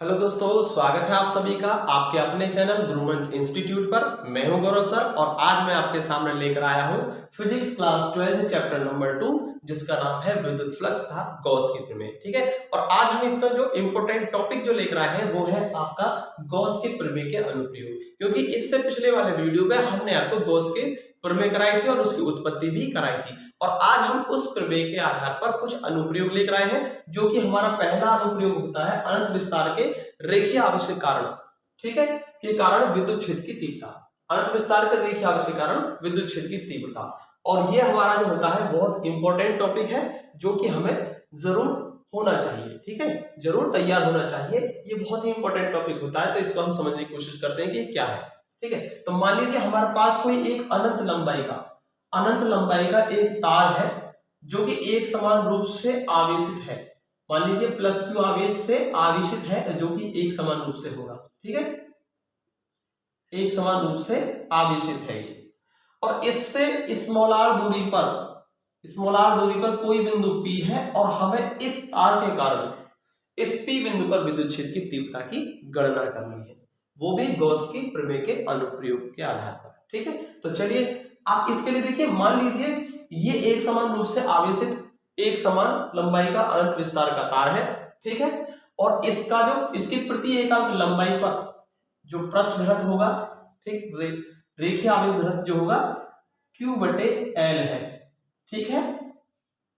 Hello दोस्तों, स्वागत है आप सभी का आपके अपने चैनल गुरुवंश इंस्टीट्यूट पर। मैं हूं गौरव सर और आज मैं आपके सामने लेकर आया हूं फिजिक्स क्लास 12 चैप्टर नंबर 2 जिसका नाम है विद्युत फ्लक्स तथा गॉस की प्रमेय। ठीक है, और आज हम इसमें जो इंपॉर्टेंट टॉपिक जो लेकर आए हैं वो है आपका गॉस के प्रमेय के अनुप्रयोग, क्योंकि इससे पिछले वाले वीडियो में हमने आपको गॉस के प्रमेय कराई थी और उसकी उत्पत्ति भी कराई थी। और आज हम उस प्रमेय के आधार पर कुछ अनुप्रयोग लेकर आए हैं, जो कि हमारा पहला अनुप्रयोग होता है अनंत विस्तार के रेखीय आवेश के कारण। ठीक है, के कारण विद्युत क्षेत्र की तीव्रता, अनंत विस्तार के रेखीय आवेश के कारण विद्युत क्षेत्र की तीव्रता। और ये हमारा जो होता है बहुत इंपॉर्टेंट टॉपिक है, जो कि हमें जरूर होना चाहिए। ठीक है, जरूर तैयार होना चाहिए। ये बहुत ही इंपॉर्टेंट टॉपिक होता है, तो इसको हम समझने की कोशिश करते हैं कि क्या है। ठीक है, तो मान लीजिए हमारे पास कोई एक अनंत लंबाई का एक तार है जो कि एक समान रूप से आवेशित है। मान लीजिए प्लस क्यू आवेश से आवेशित है, जो कि एक समान रूप से होगा। ठीक है, एक समान रूप से आवेशित है ये। और इससे स्मॉल आर दूरी पर कोई बिंदु P है और हमें इस तार के कारण इस P बिंदु पर विद्युत क्षेत्र की तीव्रता की गणना करनी है, वो भी गॉस की प्रमेय के अनुप्रयोग के आधार पर। ठीक है, तो चलिए आप इसके लिए देखिए, मान लीजिए ये एक समान रूप से आवेशित एक समान लंबाई का अनंत विस्तार का तार है। ठीक है, और इसका जो इसकी प्रति एकांक लंबाई पर जो पृष्ठ घनत्व होगा, ठीक, रेखीय आवेश घनत्व जो होगा Q/L है। ठीक है,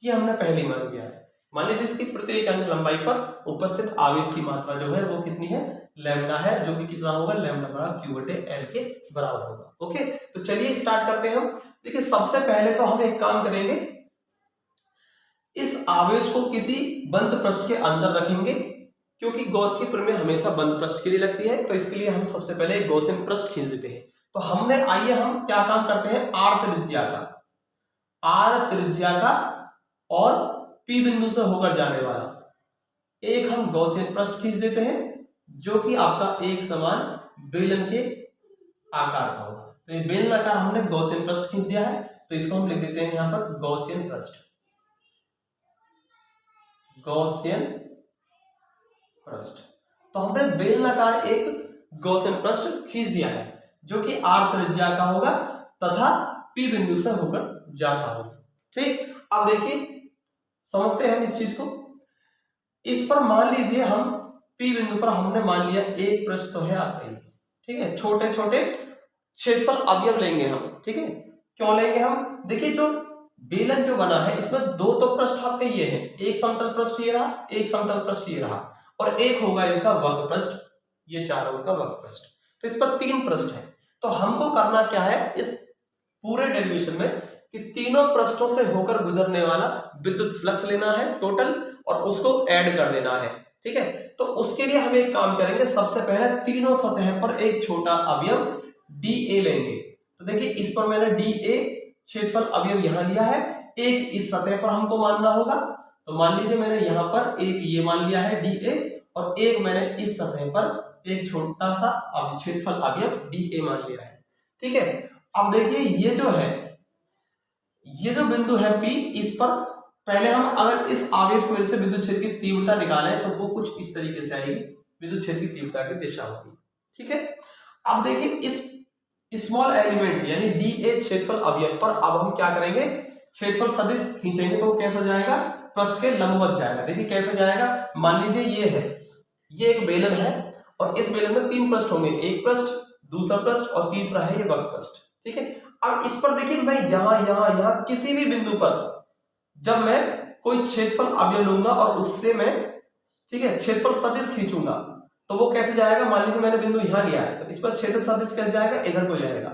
ये हमने पहले मान लिया है। मान लीजिए इसकी प्रति एकांक लंबाई पर उपस्थित आवेश की मात्रा जो है वो कितनी है, लैम्डा है, जो कि कितना होगा, लैम्डा बराबर Q/L के बराबर होगा। ओके, तो चलिए स्टार्ट करते हैं हम। देखिए सबसे पहले तो हम एक काम करेंगे, इस आवेश को किसी बंद पृष्ठ के अंदर रखेंगे, क्योंकि गॉस की प्रमेय हमेशा बंद पृष्ठ के लिए लगती है। तो इसके लिए हम सबसे पहले एक गॉसियन पृष्ठ खींच देते हैं। तो हमने, आइए हम क्या काम करते हैं, आर त्रिज्या का और P बिंदु से होकर जाने वाला एक हम गॉसियन पृष्ठ खींच देते हैं, जो कि आपका एक समान बेलन के आकार का होगा। तो ये बेलन आकार हमने गॉसियन पृष्ठ खींच दिया है, तो इसको हम लिख देते हैं यहां पर गॉसियन पृष्ठ। तो हमने बेलनाकार एक गॉसियन पृष्ठ खींच दिया है, जो कि r त्रिज्या का होगा तथा P बिंदु से होकर जाता होगा। ठीक, अब देखिए समझते हैं हम इस चीज को। इस पर मान लीजिए हम P बिंदु पर हमने मान लिया एक पृष्ठ तो है आपका ये। ठीक है, छोटे छोटे क्षेत्रफल अवयव लेंगे हम। ठीक है, क्यों लेंगे हम, देखिए जो बेलन जो बना है इसमें दो तो पृष्ठ आपके ये है, एक समतल पृष्ठ ये रहा, एक समतल पृष्ठ ये रहा, और एक होगा इसका वक्र पृष्ठ, ये चारों का वक्र पृष्ठ। तो इस पर तीन पृष्ठ है। तो हमको करना क्या है इस पूरे डेरिवेशन में, कि तीनों पृष्ठों से होकर गुजरने वाला विद्युत फ्लक्स लेना है टोटल, और उसको ऐड कर देना है। ठीक है, तो उसके लिए हम एक काम करेंगे, सबसे पहले तीनों सतह पर एक छोटा अवयव dA लेंगे। तो देखिए इस पर मैंने dA क्षेत्रफल अवयव यहां लिया है, एक इस सतह पर हमको मानना होगा। तो मान लीजिए मैंने यहां पर एक ये मान लिया है dA, और एक मैंने इस सतह पर एक छोटा सा क्षेत्रफल अवयव dA मान लिया है। ठीक है, अब देखिए ये जो है, ये जो बिंदु है P, इस पर पहले हम अगर इस आवेश की वजह से विद्युत क्षेत्र की तीव्रता निकालें तो वो कुछ इस तरीके से आएगी, विद्युत क्षेत्र की तीव्रता की दिशा होगी। ठीक है, अब देखिए इस स्मॉल एलिमेंट यानी dA क्षेत्रफल अवयव पर अब हम क्या करेंगे, क्षेत्रफल सदिश खींचेंगे। तो कैसा जाएगा, पृष्ठ के लंबवत जाएगा। देखिए कैसे जाएगा, मान लीजिए ये है, ये एक बेलन है और इस बेलन में तीन पृष्ठ होंगे, एक पृष्ठ, दूसरा पृष्ठ और तीसरा है ये वक्र पृष्ठ। ठीक है, अब इस पर देखिए मैं यहां किसी भी बिंदु पर जब मैं कोई क्षेत्रफल अवयव लूंगा और उससे मैं, ठीक है, क्षेत्रफल सदिश खींचूंगा, तो वो कैसे जाएगा, मान लीजिए मैंने बिंदु यहां लिया है, तो इस पर क्षेत्रफल सदिश कैसे जाएगा, इधर को जाएगा।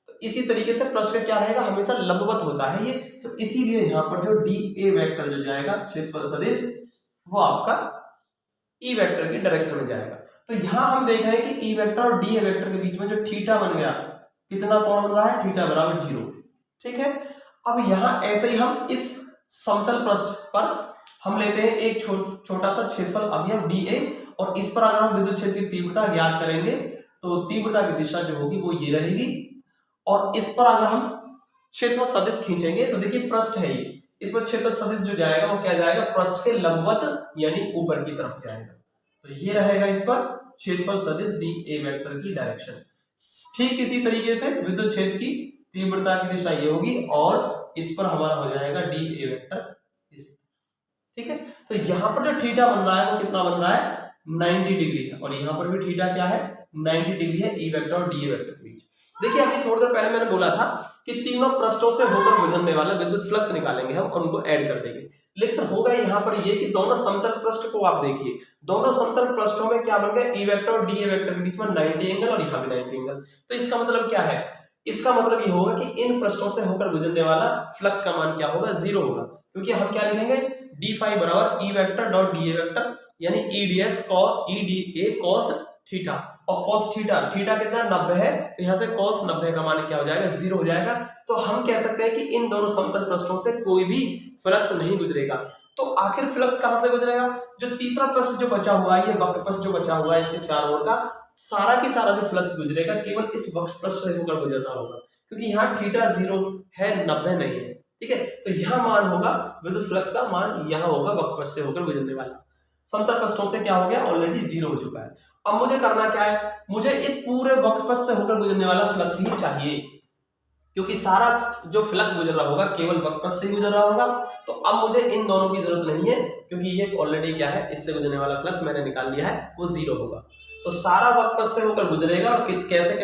तो इसी तरीके से पृष्ठ का क्या रहेगा, हमेशा लंबवत होता है ये। तो इसीलिए यहाँ पर जो dA वेक्टर जो जाएगा क्षेत्रफल सदिश, वो आपका E वेक्टर की डायरेक्शन में जाएगा। तो यहाँ हम देख रहे हैं कि E वेक्टर और dA वेक्टर के बीच में जो थीटा बन गया, कितना कोण बन रहा है, थीटा बराबर 0। ठीक है, अब यहाँ ऐसे ही हम इस समतल पृष्ठ पर हम लेते हैं एक छोटा सा क्षेत्रफल अवयव dA, और इस पर अगर हम विद्युत क्षेत्र की तीव्रता ज्ञात करेंगे तो तीव्रता की दिशा जो होगी वो ये रहेगी। और इस पर अगर हम क्षेत्रफल सदिश खींचेंगे तो देखिए पृष्ठ है ये, इस पर क्षेत्रफल सदिश जो जाएगा वो क्या जाएगा, पृष्ठ के लंबवत यानी ऊपर की तरफ जाएगा। तो ये रहेगा इस पर क्षेत्रफल सदिश डी ए वेक्टर की डायरेक्शन। ठीक इसी तरीके से विद्युत क्षेत्र की तीव्रता की दिशा ये होगी और इस पर हमारा हो जाएगा डी ए वेक्टर। ठीक है, तो यहाँ पर जो थीटा बन रहा है वो कितना बन रहा है 90 डिग्री है, और यहाँ पर भी थीटा क्या है 90 डिग्री है ई वेक्टर और डी ए वेक्टर के बीच। देखिए अभी थोड़ी देर पहले मैंने बोला था कि तीनों पृष्ठों से होकर गुजरने वाला विद्युत फ्लक्स निकालेंगे हम और उनको ऐड कर देंगे। लेकिन होगा यहाँ पर ये कि दोनों समतल पृष्ठ को आप देखिए, दोनों समतल पृष्ठों में क्या बन गया ई वेक्टर और डी ए वेक्टर के बीच में 90 एंगल और यहाँ भी 90 एंगल। तो इसका मतलब क्या है, इसका मतलब ये होगा कि इन पृष्ठों से होकर गुजरने वाला फ्लक्स का मान क्या होगा 0 होगा, क्योंकि हम क्या लिखेंगे डी फाई बराबर E vector dot d A vector यानी E d s cos E d A cos theta, और कॉस थीटा थीटा कितना 90 है, तो यहाँ से कॉस 90 का मान क्या हो जाएगा 0 हो जाएगा। तो हम कह सकते हैं कि इन दोनों समतल पृष्ठों से कोई भी फ्लक्स नहीं गुजरेगा। तो आखिर फ्लक्स कहां से गुजरेगा, जो तीसरा पृष्ठ जो बचा हुआ है, ये वक्र पृष्ठ जो बचा हुआ है इसके चारों ओर का सारा की सारा जो फ्लक्स गुजरेगा केवल इस वक्र पृष्ठ से होकर गुजर रहा होगा, क्योंकि यहाँ थीटा 0 है 90 नहीं है। ठीक है, तो यहाँ मान होगा विद्युत फ्लक्स का मान यहाँ होगा वक्र पृष्ठ से होकर गुजरने वाला। समतल पृष्ठों से क्या हो गया ऑलरेडी 0 हो चुका है। अब मुझे करना क्या है, मुझे इस पूरे वक्र पृष्ठ से होकर गुजरने वाला फ्लक्स ही चाहिए, क्योंकि सारा जो फ्लक्स गुजर रहा होगा केवल वक्र पृष्ठ से ही गुजर रहा होगा। तो अब मुझे इन दोनों की जरूरत नहीं है, क्योंकि ये ऑलरेडी क्या है इससे गुजरने वाला फ्लक्स मैंने निकाल लिया है वो 0 होगा। तो सारा वक्र पृष्ठ से होकर गुजरेगा और कैसे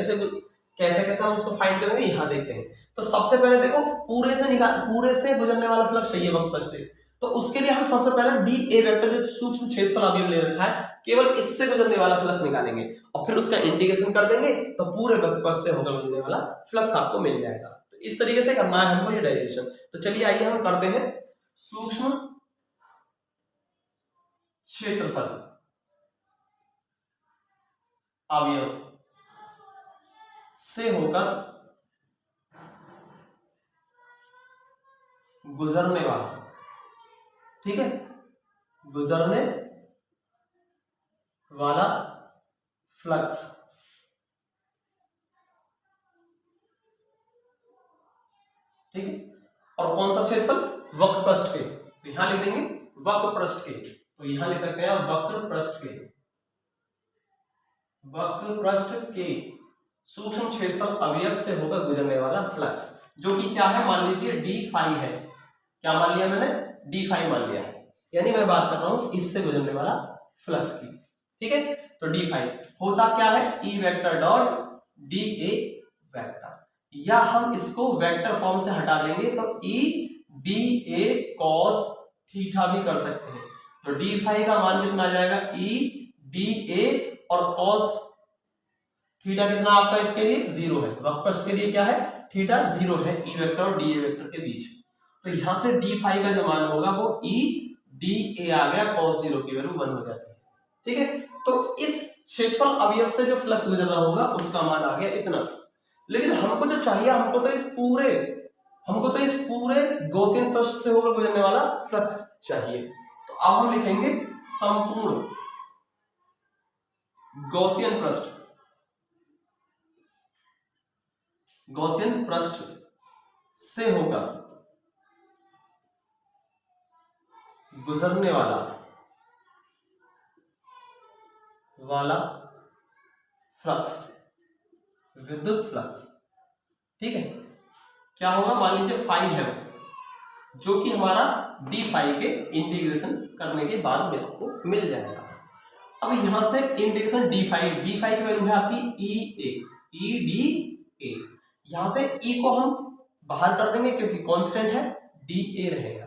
कैसे हम उसको फाइंड करेंगे यहाँ देखते हैं। तो सबसे पहले देखो पूरे से गुजरने वाला फ्लक्स चाहिए वक्र पृष्ठ से, तो उसके लिए हम सबसे पहले डी ए वेक्टर जो सूक्ष्म क्षेत्रफल अवयव ले रखा है केवल इससे गुजरने वाला फ्लक्स निकालेंगे और फिर उसका इंटीग्रेशन कर देंगे, तो पूरे वक्र पृष्ठ से होकर गुजरने वाला फ्लक्स आपको मिल जाएगा। तो इस तरीके से करना है हमको ये डेरिवेशन। तो चलिए आइए हम करते हैं सूक्ष्म क्षेत्रफल अवयव से होकर गुजरने वाला, ठीक है, गुजरने वाला फ्लक्स। ठीक है, और कौन सा क्षेत्रफल वक्र पृष्ठ के, तो यहां लिख देंगे वक्र पृष्ठ के, तो यहां लिख सकते हैं वक्र पृष्ठ के, वक्र पृष्ठ के सूक्ष्म क्षेत्रफल अवयव से होकर गुजरने वाला फ्लक्स, जो कि क्या है मान लीजिए डी फाई है। क्या मान लिया मैंने, डी फाई मान लिया है, यानी मैं बात कर रहा हूं इससे गुजरने वाला फ्लक्स की। ठीक है, तो डी फाई होता क्या है ई vector dot d A vector, या हम इसको वेक्टर फॉर्म से हटा देंगे तो ई डी ए कॉस थीटा भी कर सकते हैं। तो डी फाई का मान कितना आ जाएगा ई डी ए और कॉस थीटा कितना आपका इसके लिए 0 है, वक्र पृष्ठ के लिए क्या है थीटा 0 है ई वेक्टर और डी ए वेक्टर के बीच। तो यहां से डी फाई का जो मान होगा वो ई डी ए आ गया, cos 0 की वैल्यू 1 हो जाती है। ठीक है, तो इस क्षेत्रफल अवयव से जो फ्लक्स गुजर रहा होगा उसका मान आ गया इतना। लेकिन हमको जो चाहिए हमको तो इस पूरे गॉसियन पृष्ठ से होकर गुजरने वाला फ्लक्स चाहिए। तो अब हम लिखेंगे संपूर्ण गॉसियन पृष्ठ से होकर गुजरने वाला फ्लक्स, विद्युत फ्लक्स। ठीक है, क्या होगा मान लीजिए फाई है जो कि हमारा डी फाई के इंटीग्रेशन करने के बाद में आपको मिल जाएगा। अब यहां से इंटीग्रेशन डी फाई की वैल्यू है आपकी ई डी ए, यहां से ई को हम बाहर कर देंगे क्योंकि कांस्टेंट है, डी ए रहेगा।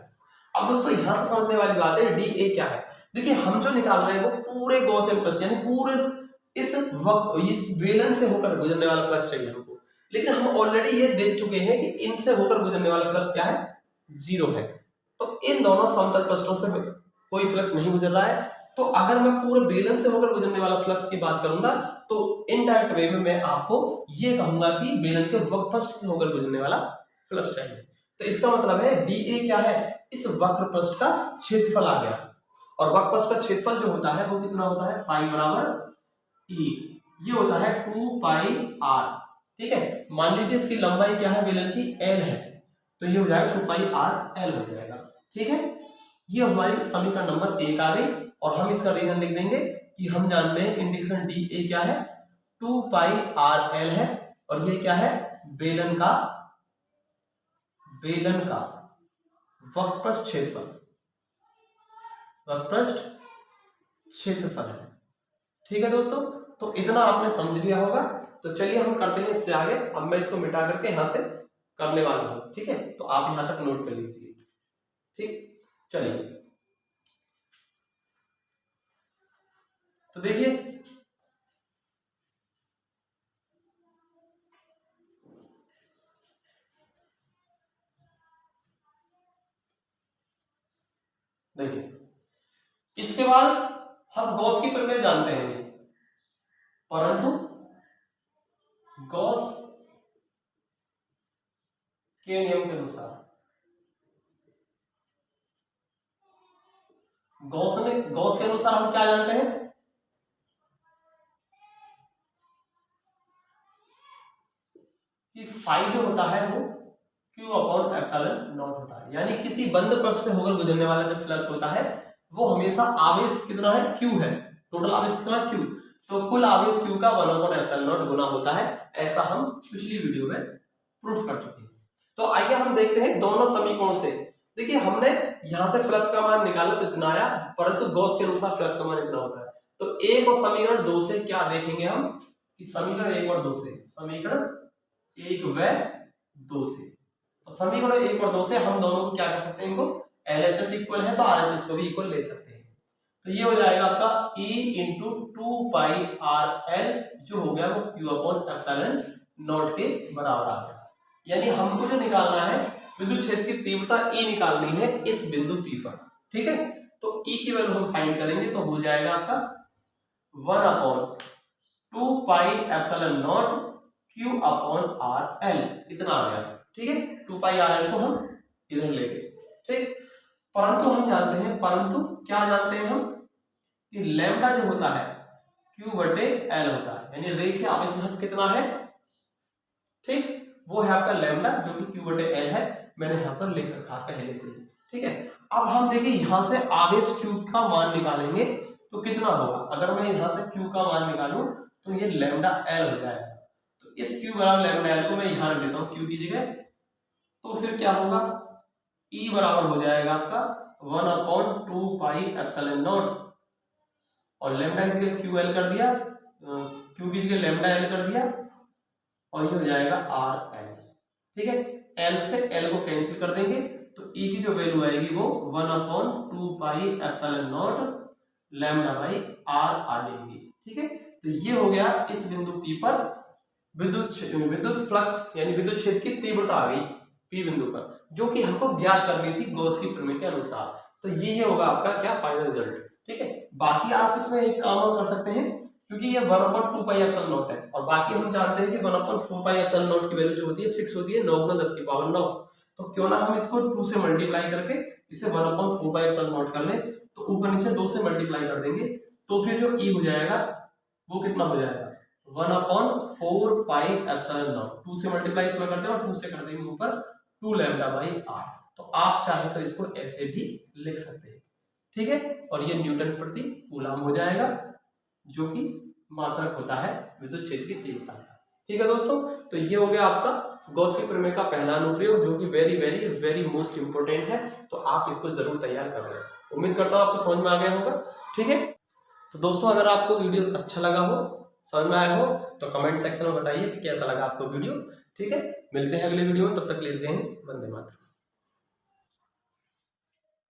अब दोस्तों यहां से समझने वाली बात है डी ए क्या है। देखिए हम जो निकाल रहे हैं वो पूरे गॉसियन पृष्ठ यानी पूरे इस वेलन से होकर गुजरने वाला फ्लक्स चाहिए हमको, लेकिन हम ऑलरेडी ये देख चुके हैं कि इनसे होकर गुजरने वाला फ्लक्स क्या है 0 है। तो इन दोनों समतल पृष्ठों से कोई फ्लक्स नहीं गुजर रहा है। तो अगर मैं पूरे बेलन से होकर गुजरने वाला फ्लक्स की बात करूंगा तो इनडायरेक्ट वे में मैं आपको ये कहूंगा कि बेलन के वक्र पृष्ठ से होकर गुजरने वाला फ्लक्स चाहिए। तो इसका मतलब है डी ए क्या है, इस वक्र पृष्ठ का क्षेत्रफल आ गया, और वक्र पृष्ठ का क्षेत्रफल जो होता है वो कितना होता है फाई बराबर ई, ये होता है 2 पाई आर। ठीक है, मान लीजिए इसकी लंबाई क्या है बेलन की एल है, तो ये हो जाएगा 2 पाई आर एल हो जाएगा। ठीक है, ये हमारी समीकरण नंबर 1 आ गई, और हम इसका रीजन लिख देंगे कि हम जानते हैं इंडिकेशन डी ए क्या है, 2 पाई आर एल है, और ये क्या है, बेलन का वक्रपृष्ठ क्षेत्रफल है। ठीक है दोस्तों, तो इतना आपने समझ लिया होगा। तो चलिए हम करते हैं इससे आगे। अब मैं इसको मिटा करके यहां से करने वाला हूं, ठीक है, तो आप यहां तक नोट कर लीजिए। ठीक, चलिए तो देखिए इसके बाद हम गॉस की प्रमेय जानते हैं, परंतु गॉस के नियम के अनुसार गॉस के अनुसार हम क्या जानते हैं कि फाई जो होता है वो Q अपॉन एप्सिलॉन नॉट होता है। यानी किसी बंद पृष्ठ से होकर गुजरने वाला जो फ्लक्स होता है वो हमेशा आवेश कितना है, Q है, टोटल आवेश कितना है, Q, तो कुल आवेश Q का 1 अपॉन एप्सिलॉन नॉट गुना होता है। ऐसा हम पिछली वीडियो में प्रूफ कर चुके हैं। तो आइए हम देखते हैं दोनों समीकरणों से। देखिए हमने यहां से फ्लक्स का मान निकाला तो इतना आया, परंतु गॉस के अनुसार फ्लक्स का मान इतना होता है। तो एक और समीकरण 2 से क्या देखेंगे हम कि समीकरण 1 और 2 से, समीकरण 1 व 2 से, तो समीकरण 1 और 2 से हम दोनों को क्या कर सकते हैं, इनको LHS इक्वल है तो RHS को भी इक्वल ले सकते हैं। तो ये हो जाएगा आपका E इंटू 2 पाई आर एल जो हो गया वो Q अपॉन एप्सिलॉन नॉट के बराबर आ गया। यानी हमको जो निकालना है विद्युत क्षेत्र की तीव्रता E निकालनी है इस बिंदु P पर। ठीक है, तो E की वैल्यू हम फाइंड करेंगे तो हो जाएगा आपका 1 upon 2 pi epsilon not Q upon R L, इतना आ गया। ठीक है, 2 पाई आर एल को हम इधर ले गए। ठीक, परंतु हम जानते हैं, परंतु क्या जानते हैं हम कि लैम्डा जो होता है Q बटे L होता है, यानी रेखीय आवेश घनत्व कितना है, ठीक, वो है आपका लैम्डा जो कि Q बटे L है, मैंने यहाँ पर लिख रखा पहले से। ठीक है, अब हम देखिए यहाँ से आवेश Q का मान निकालेंगे तो कितना होगा। अगर मैं यहाँ से Q का मान निकालूं तो ये लैम्डा L हो जाएगा। तो इस Q बराबर लैम्डा L को मैं यहाँ रख देता हूँ Q की जगह, तो फिर क्या होगा, E बराबर हो जाएगा आपका 1 अपॉन 2 पाई एप्सिलॉन नॉट, और लैम्डा की जगह QL कर दिया, Q की जगह लैम्डा L कर दिया, और ये हो जाएगा RL। ठीक है, L से L को कैंसिल कर देंगे तो E की जो वैल्यू आएगी वो 1 upon 2 pi epsilon not lambda by R आ जाएगी। ठीक है, तो ये हो गया इस बिंदु P पर विद्युत फ्लक्स यानी विद्युत क्षेत्र की तीव्रता आ गई P बिंदु पर, जो कि हमको ज्ञात करनी थी गॉस की प्रमेय के अनुसार। तो ये होगा आपका क्या फाइनल रिजल्ट। ठीक है, बाकी आप इसमें एक काम और कर सकते हैं, क्योंकि ये 1 अपॉन 2 पाई एप्सिलॉन नॉट है, और बाकी हम जानते हैं कि 1 अपॉन 4 पाई एप्सिलॉन नॉट की वैल्यू जो होती है फिक्स होती है 9 गुना 10 की पावर 9। तो क्यों ना हम इसको 2 से मल्टीप्लाई करके इसे 1 अपॉन 4 पाई एप्सिलॉन नॉट कर लें, तो ऊपर नीचे 2 से मल्टीप्लाई कर देंगे तो फिर जो E हो जाएगा वो कितना हो जाएगा, 1 अपॉन 4 पाई एप्सिलॉन नॉट, 2 से मल्टीप्लाई इसमें करते हैं और 2 से कर देंगे ऊपर 2 लैम्डा बाई R। तो आप चाहे तो इसको ऐसे भी लिख सकते हैं। ठीक है, और ये न्यूटन प्रति कूलम हो जाएगा, जो कि मात्रक होता है विद्युत क्षेत्र की तीव्रता का। ठीक है दोस्तों, तो ये हो गया आपका गॉस की प्रमेय का पहला अनुप्रयोग, जो कि very very very most important है। तो आप इसको जरूर तैयार कर लें। उम्मीद करता हूँ आपको समझ में आ गया होगा। ठीक है, तो दोस्तों अगर आपको वीडियो अच्छा लगा हो, समझ में आया हो, तो कमेंट सेक्शन में बताइए कि कैसा लगा आपको वीडियो। ठीक है, मिलते हैं अगले वीडियो में, तब तक के लिए जय हिंद, वंदे मातरम।